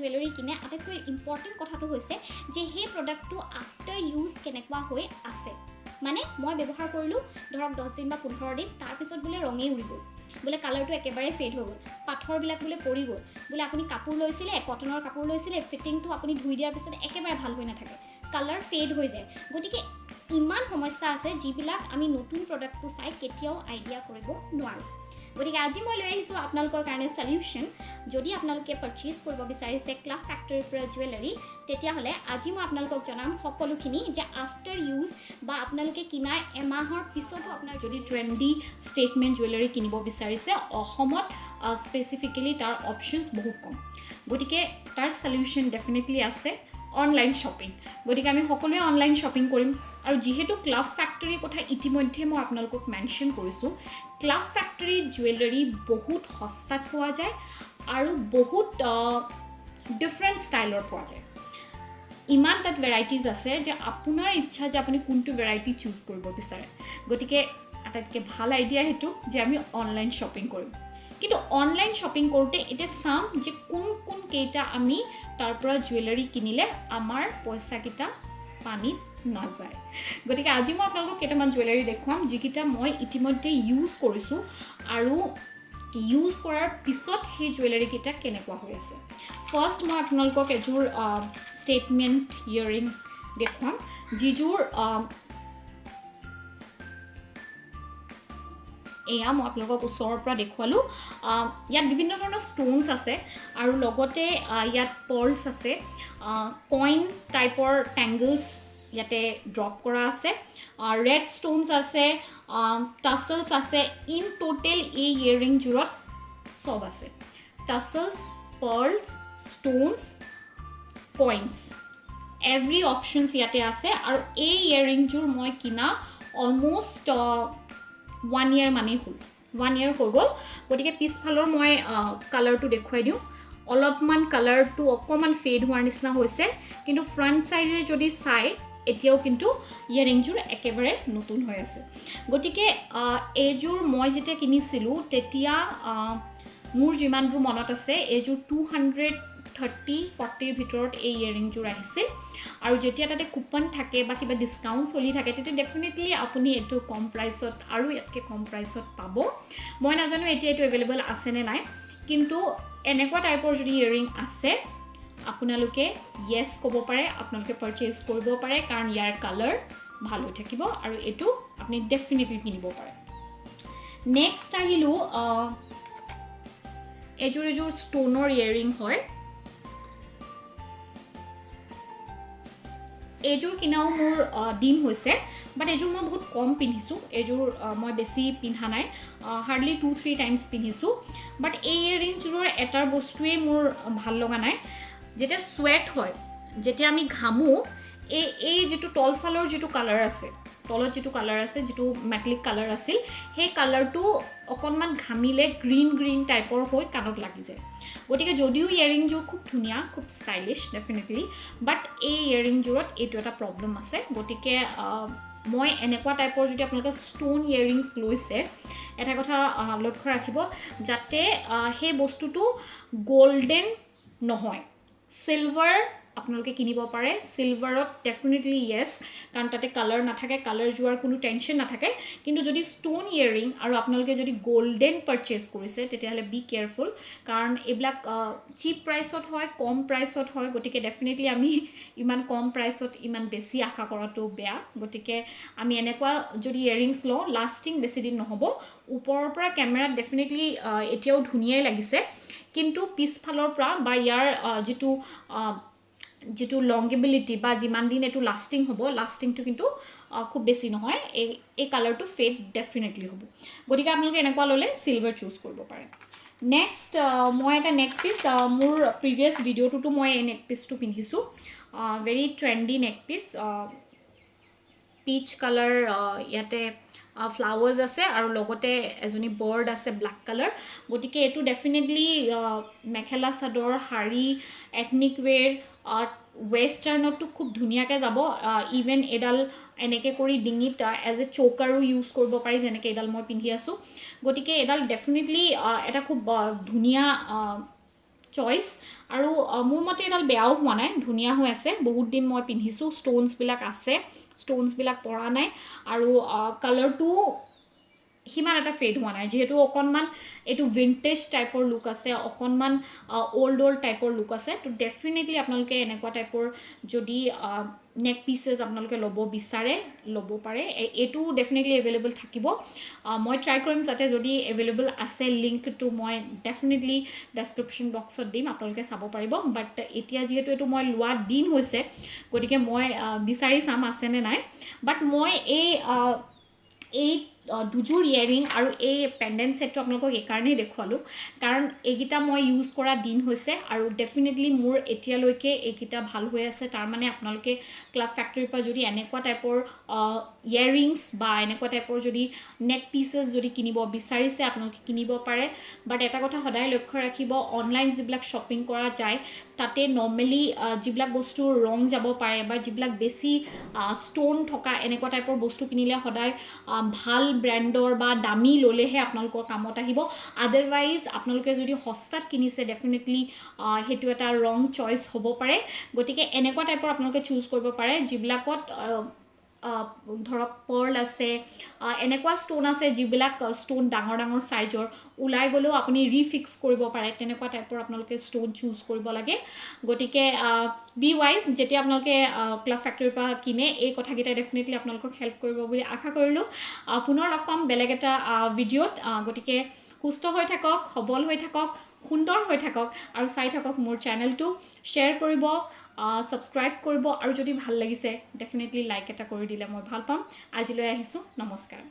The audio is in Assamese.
জুৱেলাৰী কিনে আটাইতকৈ ইম্পৰ্টেণ্ট কথাটো হৈছে যে সেই প্ৰডাক্টটো আফটাৰ ইউজ কেনেকুৱা হৈ আছে মানে মই ব্যৱহাৰ কৰিলোঁ ধৰক 10 দিন বা 15 দিন তাৰপিছত বোলে ৰঙেই উৰি গ'ল বোলে কালাৰটো একেবাৰে ফেড হৈ গ'ল পাথৰবিলাক বোলে পৰি গ'ল বোলে আপুনি কাপোৰ লৈছিলে কটনৰ কাপোৰ লৈছিলে ফিটিংটো আপুনি ধুই দিয়াৰ পিছত একেবাৰে ভাল হৈ নাথাকে কালাৰ ফেড হৈ যায় গতিকে ইমান সমস্যা আছে যিবিলাক আমি নতুন প্ৰডাক্টটো চাই কেতিয়াও আইডিয়া কৰিব নোৱাৰোঁ গতিকে আজি মই লৈ আহিছোঁ আপোনালোকৰ কাৰণে সলিউশ্যন যদি আপোনালোকে পাৰচেজ কৰিব বিচাৰিছে ক্লাব ফেক্টৰীৰ পৰা জুৱেলাৰী তেতিয়াহ'লে আজি মই আপোনালোকক জনাম সকলোখিনি যে আফটাৰ ইউজ বা আপোনালোকে কিনাৰ এমাহৰ পিছতো আপোনাৰ যদি ট্ৰেণ্ডি ষ্টেটমেণ্ট জুৱেলাৰী কিনিব বিচাৰিছে অসমত স্পেচিফিকেলি তাৰ অপশ্যনছ বহুত কম গতিকে তাৰ সলিউশ্যন ডেফিনেটলি আছে অনলাইন শ্বপিং গতিকে আমি সকলোৱে অনলাইন শ্বপিং কৰিম আৰু যিহেতু ক্লাব ফেক্টৰীৰ কথা ইতিমধ্যে মই আপোনালোকক মেনশ্যন কৰিছোঁ ক্লাব ফেক্টৰী জুৱেলাৰী বহুত সস্তাত পোৱা যায় আৰু বহুত ডিফাৰেণ্ট ষ্টাইলৰ পোৱা যায় ইমান তাত ভেৰাইটিজ আছে যে আপোনাৰ ইচ্ছা যে আপুনি কোনটো ভেৰাইটি চুজ কৰিব বিচাৰে গতিকে আটাইতকৈ ভাল আইডিয়া সেইটো যে আমি অনলাইন শ্বপিং কৰিম কিন্তু অনলাইন শ্বপিং কৰোঁতে এতিয়া চাম যে কোন কেইটা আমি তাৰ পৰা জুৱেলাৰী কিনিলে আমাৰ পইচাকেইটা পানীত নাযায় গতিকে আজি মই আপোনালোকক কেইটামান জুৱেলাৰী দেখুৱাম যিকেইটা মই ইতিমধ্যে ইউজ কৰিছোঁ আৰু ইউজ কৰাৰ পিছত সেই জুৱেলাৰীকেইটা কেনেকুৱা হৈ আছে ফাৰ্ষ্ট মই আপোনালোকক এযোৰ ষ্টেটমেণ্ট ইয়েৰিং দেখুৱাম যিযোৰ এয়া মই আপোনালোকক ওচৰৰ পৰা দেখুৱালোঁ ইয়াত বিভিন্ন ধৰণৰ ষ্ট'নছ আছে আৰু লগতে ইয়াত পৰ্লছ আছে কইন টাইপৰ টেংগলছ ইয়াতে ড্ৰপ কৰা আছে ৰেড ষ্ট'নছ আছে টাচেলছ আছে ইন টোটেল এই ইয়েৰিংযোৰত চব আছে টাচেলছ পৰ্লছ ষ্ট'নছ কইনছ এভৰি অপশ্যনছ ইয়াতে আছে আৰু এই ইয়েৰিংযোৰ মই কিনা অলমষ্ট 1 year মানেই হ'ল 1 year হৈ গ'ল গতিকে পিছফালৰ মই কালাৰটো দেখুৱাই দিওঁ অলপমান কালাৰটো অকণমান ফেড হোৱাৰ নিচিনা হৈছে কিন্তু ফ্ৰণ্ট ছাইডে যদি চাই এতিয়াও কিন্তু ইয়েৰিংযোৰ একেবাৰে নতুন হৈ আছে গতিকে এইযোৰ মই যেতিয়া কিনিছিলোঁ তেতিয়া মোৰ যিমান দূৰ মনত আছে এইযোৰ 230-40 ভিতৰত এই ইয়েৰিংযোৰ আহিছিল আৰু যেতিয়া তাতে কুপন থাকে বা কিবা ডিছকাউণ্ট চলি থাকে তেতিয়া ডেফিনেটলি আপুনি এইটো কম প্ৰাইচত আৰু ইয়াতকৈ কম প্ৰাইচত পাব মই নাজানো এতিয়া এইটো এভেইলেবল আছেনে নাই কিন্তু এনেকুৱা টাইপৰ যদি ইয়েৰিং আছে আপোনালোকে য়েছ ক'ব পাৰে আপোনালোকে পাৰচেজ কৰিব পাৰে কাৰণ ইয়াৰ কালাৰ ভাল হৈ থাকিব আৰু এইটো আপুনি ডেফিনেটলি কিনিব পাৰে নেক্সট আহিলোঁ এযোৰ ষ্ট'নৰ ইয়েৰিং হয় এইযোৰ কিনাও মোৰ দিন হৈছে বাট এইযোৰ মই বহুত কম পিন্ধিছোঁ এইযোৰ মই বেছি পিন্ধা নাই হাৰ্ডলি 2-3 টাইমছ পিন্ধিছোঁ বাট এই ইয়েৰিংযোৰৰ এটাৰ বস্তুৱেই মোৰ ভাল লগা নাই যেতিয়া ছুৱেট হয় যেতিয়া আমি ঘামো এই যিটো তলফালৰ যিটো কালাৰ আছে তলত যিটো কালাৰ আছে যিটো মেটালিক কালাৰ আছিল সেই কালাৰটো অকণমান ঘামিলে গ্ৰীণ টাইপৰ হৈ কাণত লাগি যায় গতিকে যদিও ইয়েৰিংযোৰ খুব ধুনীয়া খুব ষ্টাইলিছ ডেফিনেটলি বাট এই ইয়েৰিংযোৰত এইটো এটা প্ৰব্লেম আছে গতিকে মই এনেকুৱা টাইপৰ যদি আপোনালোকে ষ্ট'ন ইয়েৰিংছ লৈছে এটা কথা লক্ষ্য ৰাখিব যাতে সেই বস্তুটো গ'ল্ডেন নহয় চিলভাৰ আপোনালোকে কিনিব পাৰে চিলভাৰত ডেফিনেটলি য়েছ কাৰণ তাতে কালাৰ নাথাকে কালাৰ যোৱাৰ কোনো টেনশ্যন নাথাকে কিন্তু যদি ষ্ট'ন ইয়েৰিং আৰু আপোনালোকে যদি গ'ল্ডেন পাৰচেজ কৰিছে তেতিয়াহ'লে বি কেয়াৰফুল কাৰণ এইবিলাক চিপ প্ৰাইচত হয় কম প্ৰাইচত হয় গতিকে ডেফিনেটলি আমি ইমান কম প্ৰাইচত ইমান বেছি আশা কৰাটো বেয়া গতিকে আমি এনেকুৱা যদি ইয়েৰিংছ লওঁ লাষ্টিং বেছি দিন নহ'ব ওপৰৰ পৰা কেমেৰাত ডেফিনেটলি এতিয়াও ধুনীয়াই লাগিছে কিন্তু পিছফালৰ পৰা বা ইয়াৰ যিটো লংগেবিলিটি বা যিমান দিন এইটো লাষ্টিং হ'ব লাষ্টিংটো কিন্তু খুব বেছি নহয় এই কালাৰটো ফেড ডেফিনেটলি হ'ব গতিকে আপোনালোকে এনেকুৱা ল'লে চিলভাৰ চুজ কৰিব পাৰে নেক্সট মই এটা নেক পিচ মোৰ প্ৰিভিয়াছ ভিডিঅ'টোতো মই এই নেক পিচটো পিন্ধিছোঁ ভেৰি ট্ৰেণ্ডি নেক পিচ পিচ কালাৰ ইয়াতে ফ্লাৱাৰ্ছ আছে আৰু লগতে এজনী বাৰ্ড আছে ব্লেক কালাৰ গতিকে এইটো ডেফিনেটলি মেখেলা চাদৰ শাৰী এথনিক ৱেৰ ৱেষ্টাৰ্ণতো খুব ধুনীয়াকৈ যাব ইভেন এডাল এনেকৈ কৰি ডিঙিত এজ এ চৌকাৰো ইউজ কৰিব পাৰি যেনেকৈ এডাল মই পিন্ধি আছোঁ গতিকে এডাল ডেফিনেটলি এটা খুব ধুনীয়া চইচ আৰু মোৰ মতে এডাল বেয়াও হোৱা নাই, ধুনীয়া হৈ আছে, বহুত দিন মই পিন্ধিছোঁ, ষ্ট'নছবিলাক আছে, ষ্ট'নছবিলাক পৰা নাই আৰু কালাৰটো সিমান এটা ফেড হোৱা নাই, যিহেতু অকণমান এইটো ভিণ্টেজ টাইপৰ লুক আছে, অকণমান অল্ড টাইপৰ লুক আছে, তো ডেফিনেটলি আপোনালোকে এনেকুৱা টাইপৰ যদি নেক পিচেছ আপোনালোকে ল'ব বিচাৰে ল'ব পাৰে, এইটো ডেফিনেটলি এভেইলেবল থাকিব। মই ট্ৰাই কৰিম যাতে যদি এভেইলেবল আছে লিংকটো মই ডেফিনেটলি ডেছক্ৰিপশ্যন বক্সত দিম, আপোনালোকে চাব পাৰিব। বাট এতিয়া যিহেতু এইটো মই লোৱা দিন হৈছে, গতিকে মই বিচাৰি চাম আছেনে নাই। বাট মই এই দুযোৰ ইয়েৰিং আৰু এই পেণ্ডেণ্ট ছেটটো আপোনালোকক এইকাৰণেই দেখুৱালোঁ, কাৰণ এইকেইটা মই ইউজ কৰা দিন হৈছে আৰু ডেফিনেটলি মোৰ এতিয়ালৈকে এইকেইটা ভাল হৈ আছে। তাৰমানে আপোনালোকে ক্লাব ফেক্টৰীৰ পৰা যদি এনেকুৱা টাইপৰ ইয়েৰিংছ বা এনেকুৱা টাইপৰ যদি নেক পিচেছ যদি কিনিব বিচাৰিছে আপোনালোকে কিনিব পাৰে। বাট এটা কথা সদায় লক্ষ্য ৰাখিব, অনলাইন যিবিলাক শ্বপিং কৰা যায় তাতে নৰ্মেলি যিবিলাক বস্তুৰ ৰং যাব পাৰে বা যিবিলাক বেছি ষ্ট'ন থকা এনেকুৱা টাইপৰ বস্তু কিনিলে সদায় ভাল ব্ৰেণ্ডৰ বা দামী ল'লেহে আপোনালোকৰ কামত আহিব। আদাৰৱাইজ আপোনালোকে যদি সস্তাত কিনিছে ডেফিনেটলি সেইটো এটা ৰং চইচ হ'ব পাৰে। গতিকে এনেকুৱা টাইপৰ আপোনালোকে চুজ কৰিব পাৰে যিবিলাকত ধৰক পাৰ্ল আছে, এনেকুৱা ষ্ট'ন আছে যিবিলাক ষ্ট'ন ডাঙৰ ডাঙৰ চাইজৰ, ওলাই গ'লেও আপুনি ৰিফিক্স কৰিব পাৰে, তেনেকুৱা টাইপৰ আপোনালোকে ষ্ট'ন চুজ কৰিব লাগে। গতিকে বি ৱাইজ, যেতিয়া আপোনালোকে ক্লাব ফেক্টৰীৰ পৰা কিনে এই কথাকেইটাই ডেফিনেটলি আপোনালোকক হেল্প কৰিব বুলি আশা কৰিলোঁ। পুনৰ লগ পাম বেলেগ এটা ভিডিঅ'ত। গতিকে সুস্থ হৈ থাকক, সবল হৈ থাকক, সুন্দৰ হৈ থাকক আৰু চাই থাকক মোৰ চেনেলটো, শ্বেয়াৰ কৰিব, ছাবস্ক্ৰাইব কৰিব আৰু যদি ভাল লাগিছে ডেফিনেটলি লাইক এটা কৰি দিলে মই ভাল পাম। আজিলৈ আহিছোঁ, নমস্কাৰ।